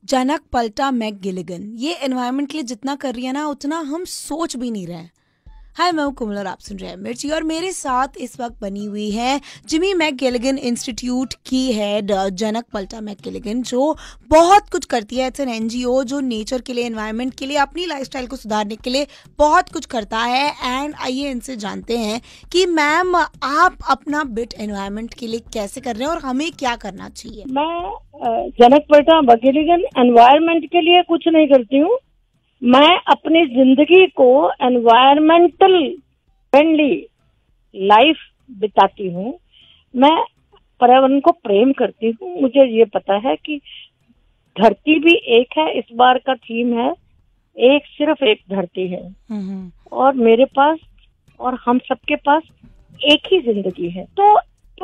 जनक पलटा मैकगिलिगन ये एनवायरनमेंट के लिए जितना कर रही है ना उतना हम सोच भी नहीं रहे हैं। हाय, मैं हूं कोमल और आप सुन रहे हैं मिर्ची और मेरे साथ इस वक्त बनी हुई है जिमी मैकगिलिगन इंस्टीट्यूट की हेड जनक पलटा मैकगिलिगन, जो बहुत कुछ करती है। इट्स एन एनजीओ जो नेचर के लिए, एनवायरनमेंट के लिए, अपनी लाइफस्टाइल को सुधारने के लिए बहुत कुछ करता है। एंड आइए इनसे जानते हैं कि मैम आप अपना बिट एनवायरनमेंट के लिए कैसे कर रहे हैं और हमें क्या करना चाहिए। मैं जनक पलटा मैकगिलिगन एनवायरनमेंट के लिए कुछ नहीं करती हूँ। मैं अपनी जिंदगी को एनवायरमेंटल फ्रेंडली लाइफ बिताती हूँ। मैं पर्यावरण को प्रेम करती हूँ। मुझे ये पता है कि धरती भी एक है। इस बार का थीम है एक, सिर्फ एक धरती है और मेरे पास और हम सबके पास एक ही जिंदगी है। तो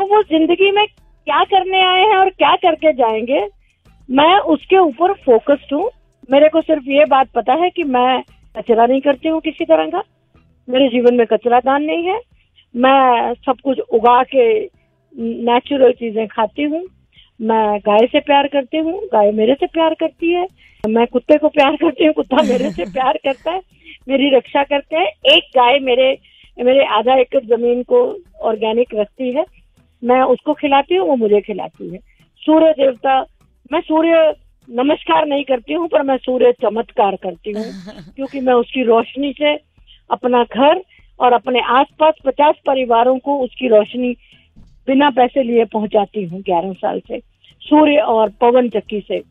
वो जिंदगी में क्या करने आए हैं और क्या करके जाएंगे, मैं उसके ऊपर फोकस्ड हूँ। मेरे को सिर्फ ये बात पता है कि मैं कचरा नहीं करती हूँ किसी तरह का। मेरे जीवन में कचरा दान नहीं है। मैं सब कुछ उगा के नेचुरल चीजें खाती हूँ। मैं गाय से प्यार करती हूँ, गाय मेरे से प्यार करती है। मैं कुत्ते को प्यार करती हूँ, कुत्ता मेरे से प्यार करता है, मेरी रक्षा करते हैं। एक गाय मेरे आधा एकड़ जमीन को ऑर्गेनिक रखती है। मैं उसको खिलाती हूँ, वो मुझे खिलाती है। सूर्य देवता, मैं सूर्य नमस्कार नहीं करती हूँ पर मैं सूर्य चमत्कार करती हूँ क्योंकि मैं उसकी रोशनी से अपना घर और अपने आसपास 50 परिवारों को उसकी रोशनी बिना पैसे लिए पहुंचाती हूँ 11 साल से, सूर्य और पवन चक्की से।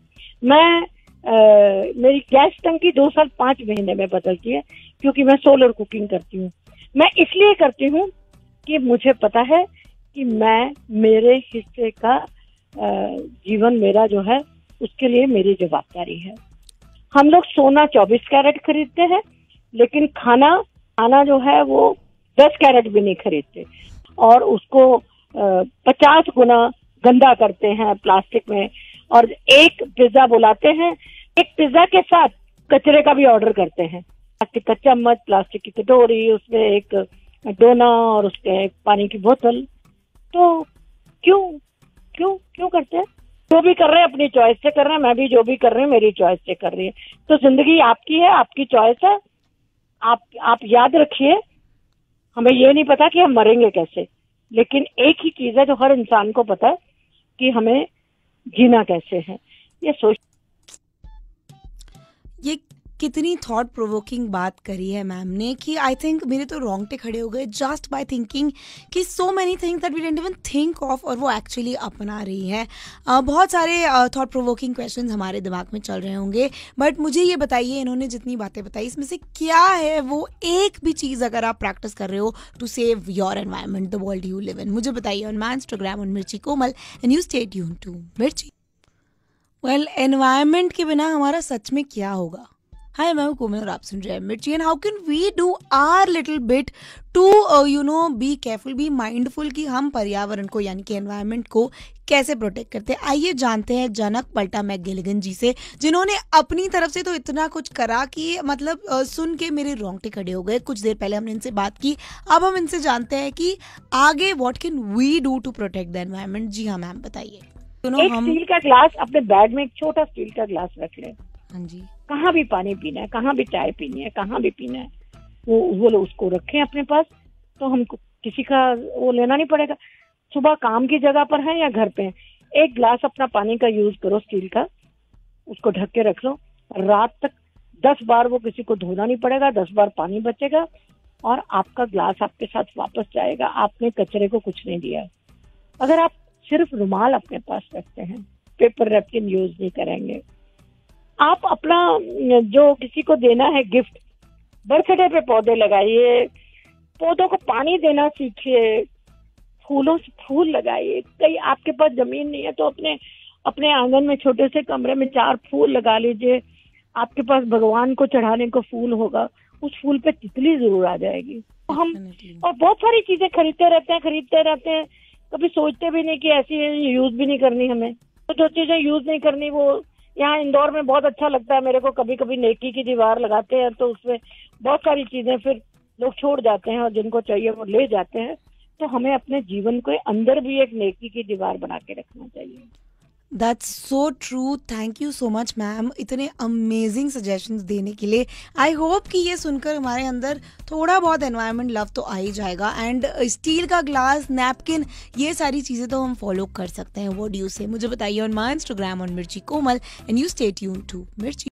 मेरी गैस टंकी 2 साल 5 महीने में बदलती है क्योंकि मैं सोलर कुकिंग करती हूँ। मैं इसलिए करती हूँ कि मुझे पता है कि मैं मेरे हिस्से का जीवन मेरा जो है उसके लिए मेरी जवाबदारी है। हम लोग सोना 24 कैरेट खरीदते हैं लेकिन खाना जो है वो 10 कैरेट भी नहीं खरीदते और उसको 50 गुना गंदा करते हैं प्लास्टिक में। और एक पिज्जा बुलाते हैं, एक पिज्जा के साथ कचरे का भी ऑर्डर करते हैं। प्लास्टिक का चम्मच, प्लास्टिक की कटोरी, उसमें एक डोना और उसके एक पानी की बोतल। तो क्यों करते हैं? जो भी कर रहे हैं अपनी चॉइस से कर रहे हैं। मैं भी जो भी कर रही हूँ मेरी चॉइस से कर रही है। तो जिंदगी आपकी है, आपकी चॉइस है। आप याद रखिए, हमें ये नहीं पता कि हम मरेंगे कैसे, लेकिन एक ही चीज है जो हर इंसान को पता है कि हमें जीना कैसे है। ये सोच, ये कितनी थॉट प्रोवोकिंग बात करी है मैम ने कि आई थिंक मेरे तो रोंगटे खड़े हो गए जस्ट बाय थिंकिंग कि so many things that we didn't even think of और वो एक्चुअली अपना रही है। बहुत सारे थॉट प्रोवोकिंग क्वेश्चंस हमारे दिमाग में चल रहे होंगे, बट मुझे ये बताइए, इन्होंने जितनी बातें बताई इसमें से क्या है वो एक भी चीज़ अगर आप प्रैक्टिस कर रहे हो to save your environment, the world you live in. मुझे बताइए on my Instagram on Mirchi Komal and you stay tuned to Mirchi. Well, environment के बिना हमारा सच में क्या होगा। हाय, मैं हूं कोमल और आप सुन रहे हैं Mirchi. And how can we do our little bit to be careful, be mindful कि हम पर्यावरण को यानी कि एनवायरनमेंट को कैसे प्रोटेक्ट करते हैं। आइए जानते हैं जनक पलटा मैकगिलिगन जी से, जिन्होंने अपनी तरफ से तो इतना कुछ करा कि मतलब सुन के मेरे रोंगटे खड़े हो गए। कुछ देर पहले हमने इनसे बात की, अब हम इनसे जानते हैं कि आगे what can we do to protect the environment. जी हाँ मैम, बताइए। एक स्टील का ग्लास अपने बैग में, एक छोटा स्टील का ग्लास रख ले। हाँ जी। कहाँ भी पानी पीना है, कहाँ भी चाय पीनी है, कहाँ भी पीना है, वो लोग उसको रखें अपने पास। तो हमको किसी का वो लेना नहीं पड़ेगा। सुबह काम की जगह पर है या घर पे है, एक ग्लास अपना पानी का यूज करो स्टील का, उसको ढक के रख लो। रात तक 10 बार वो किसी को धोना नहीं पड़ेगा, 10 बार पानी बचेगा और आपका ग्लास आपके साथ वापस जाएगा। आपने कचरे को कुछ नहीं दिया। अगर आप सिर्फ रुमाल अपने पास रखते हैं, पेपर नैपकिन यूज नहीं करेंगे, आप अपना जो किसी को देना है गिफ्ट, बर्थडे पे पौधे लगाइए, पौधों को पानी देना सीखिए, फूलों से फूल लगाइए। कहीं आपके पास जमीन नहीं है तो अपने आंगन में छोटे से कमरे में 4 फूल लगा लीजिए। आपके पास भगवान को चढ़ाने को फूल होगा, उस फूल पे तितली जरूर आ जाएगी। तो हम और बहुत सारी चीजें खरीदते रहते हैं, कभी सोचते भी नहीं कि ऐसी यूज भी नहीं करनी हमें। तो जो चीजें यूज नहीं करनी, वो यहाँ इंदौर में बहुत अच्छा लगता है मेरे को। कभी कभी नेकी की दीवार लगाते हैं तो उसमें बहुत सारी चीजें फिर लोग छोड़ जाते हैं और जिनको चाहिए वो ले जाते हैं। तो हमें अपने जीवन के अंदर भी एक नेकी की दीवार बना के रखना चाहिए। That's so true. Thank you so much ma'am, इतने अमेजिंग सजेशंस देने के लिए। आई होप कि ये सुनकर हमारे अंदर थोड़ा बहुत एनवायरनमेंट लव तो आ ही जाएगा। एंड स्टील का ग्लास, नैपकिन, ये सारी चीज़ें तो हम फॉलो कर सकते हैं। व्हाट डू यू से? मुझे बताइए on my Instagram on Mirchi Komal, and you stay tuned to मिर्ची।